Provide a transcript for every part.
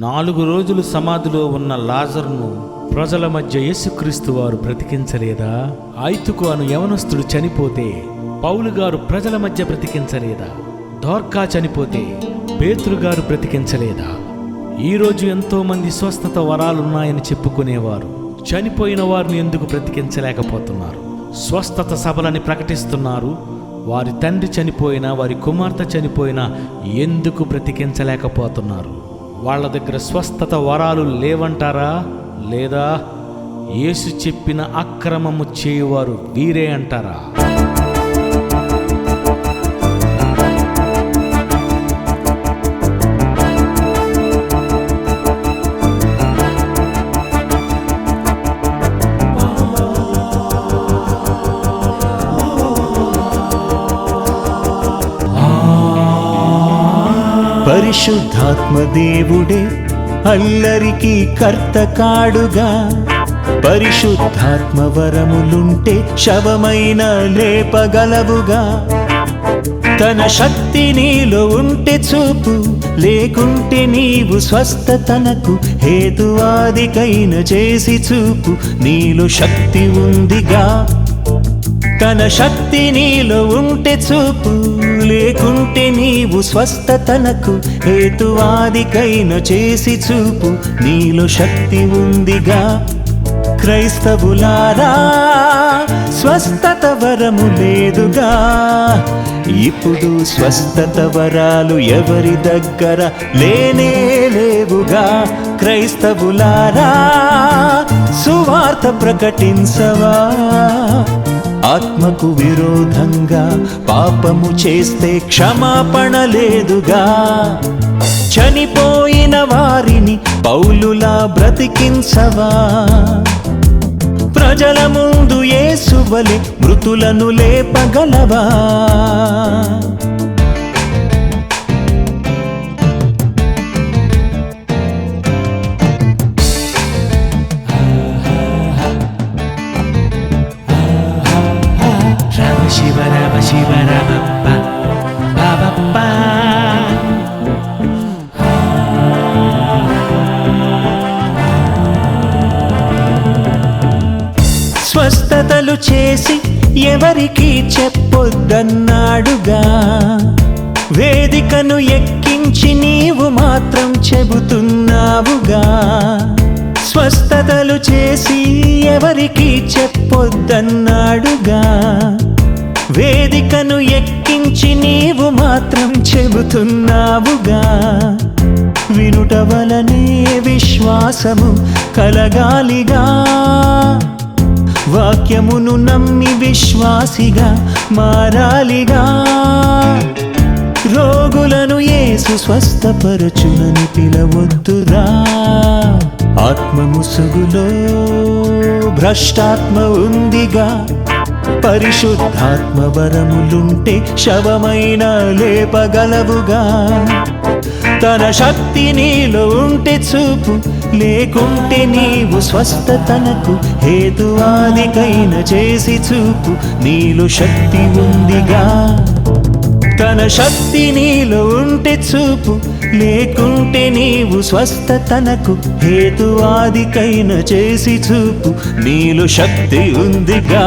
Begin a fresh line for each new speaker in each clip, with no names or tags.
4 రోజులు సమాధిలో ఉన్న లాజరును ప్రజల మధ్య యేసుక్రీస్తు వారు బ్రతికించలేదా? ఐతుకు అను యవనస్తుడు చనిపోతే పౌలు గారు ప్రజల మధ్య బ్రతికించలేదా? దోర్కా చనిపోతే పేతురు గారు బ్రతికించలేదా? ఈరోజు ఎంతో మంది స్వస్థత వరాలున్నాయని చెప్పుకునేవారు చనిపోయిన వారిని ఎందుకు బ్రతికించలేకపోతున్నారు? స్వస్థత సభలని ప్రకటిస్తున్నారు. వారి తండ్రి చనిపోయినా, వారి కుమార్తె చనిపోయినా ఎందుకు బ్రతికించలేకపోతున్నారు? వాళ్ళ దగ్గర స్వస్థత వరాలు లేవంటారా? లేదా యేసు చెప్పిన అక్రమము చేయువారు వీరే అంటారా?
పరిశుద్ధాత్మ దేవుడే అల్లరికి కర్త కాడుగా, పరిశుద్ధాత్మ వరములుంటే శవమైన లేపగలవుగా. తన శక్తి నీలో ఉంటే చూపు, లేకుంటే నీవు స్వస్థతనకు హేతువాదికైన చేసి చూపు. నీలో శక్తి ఉందిగా, తన శక్తి నీలో ఉంటే చూపు, లేకుంటే నీవు స్వస్థతనకు హేతువాదికైన చేసి చూపు. నీలో శక్తి ఉందిగా. క్రైస్తవులారా, స్వస్థత వరము లేదుగా. ఇప్పుడు స్వస్థత వరాలు ఎవరి దగ్గర లేనే లేవుగా. క్రైస్తవులారా, సువార్త ప్రకటించవా? ఆత్మకు విరోధంగా పాపము చేస్తే క్షమాపణ లేదుగా. చనిపోయిన వారిని పౌలులా బ్రతికించవా? ప్రజల ముందు యేసు వలె మృతులను లేపగలవా?
శివ రామ శివ రామ బాబా.
స్వస్థతలు చేసి ఎవరికి చెప్పొద్దన్నాడుగా. వేదికను ఎక్కించి నీవు మాత్రం చెబుతున్నావుగా. స్వస్థతలు చేసి ఎవరికి చెప్పొద్దన్నాడుగా. వేదికను ఎక్కించి నీవు మాత్రం చెబుతున్నావుగా. వినుట వలనే విశ్వాసము కలగాలిగా. వాక్యమును నమ్మి విశ్వాసిగా మారాలిగా. రోగులను యేసు స్వస్థపరచునని పిలవొద్దురా. ఆత్మ ముసుగులో భ్రష్టాత్మ ఉందిగా. పరిశుద్ధాత్మ వరములుంటే శవమైన లేపగలవుగా. తన శక్తి నీలో ఉంటే చూపు, లేకుంటే నీవు స్వస్థతనకు హేతువాదికైన చేసి చూపు. నీలో శక్తి ఉందిగా. తన శక్తి నీలో ఉంటే చూపు, లేకుంటే నీవు స్వస్థతనకు హేతువాదికైన చేసి చూపు. నీలో శక్తి ఉందిగా.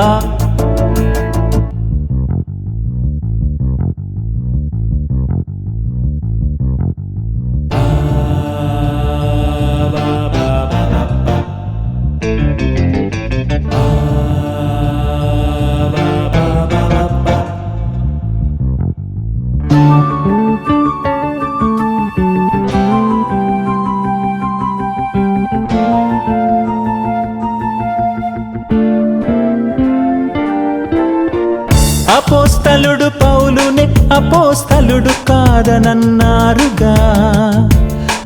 అపోస్తలుడు పౌలునే అపోస్తలుడు కాదనన్నారుగా.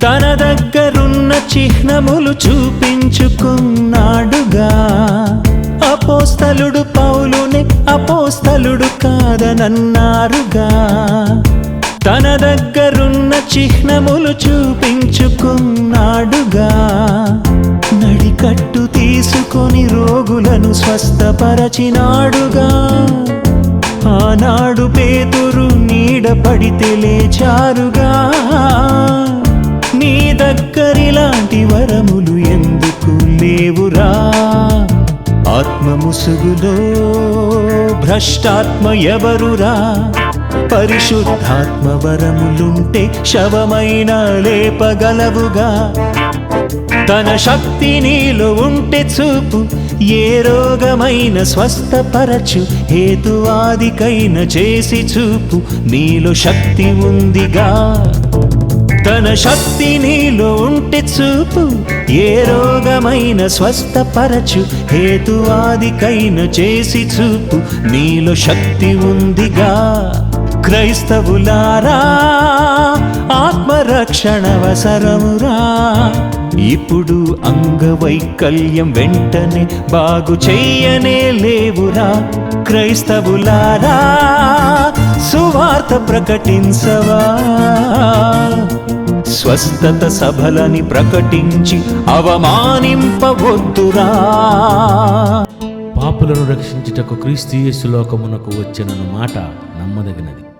తన దగ్గరున్న చిహ్నములు చూపించుకున్నాడుగా. అపోస్తలుడు పౌలునే అపోస్తలుడు కాదనన్నారుగా. తన దగ్గరున్న చిహ్నములు చూపించుకున్నాడుగా. నడికట్టు తీసుకొని రోగులను స్వస్థపరచినాడుగా. ఆనాడు పేతురు నీడ పడితే లేచారుగా. నీ దగ్గర లేవురా. ఆత్మ ముసుగులో భ్రష్టాత్మ ఎవరురా? పరిశుద్ధాత్మ వరములుంటే శవమైన లేపగలవుగా. తన శక్తి నీలో ఉంటే చూపు, ఏ రోగమైన స్వస్థపరచు. హేతువాదికైన చేసి చూపు, నీలో శక్తి ఉందిగా. తన శక్తి నీలో ఉంటే చూపు, ఏ రోగమైన స్వస్థపరచు. హేతువాదికైన చేసి చూపు, నీలో శక్తి ఉందిగా. క్రైస్తవులారా, ఆత్మరక్షణ అవసరమురా. ఇప్పుడు అంగవైకల్యం వెంటనే బాగు చెయ్యనే లేవురా. క్రైస్తవులారా, సువార్త ప్రకటించవా. స్వస్థత సభలని ప్రకటించి అవమానింపవద్దురా.
పాపులను రక్షించుటకు క్రీస్తు యేసు లోకమునకు వచ్చెనన్న మాట నమ్మదగినది.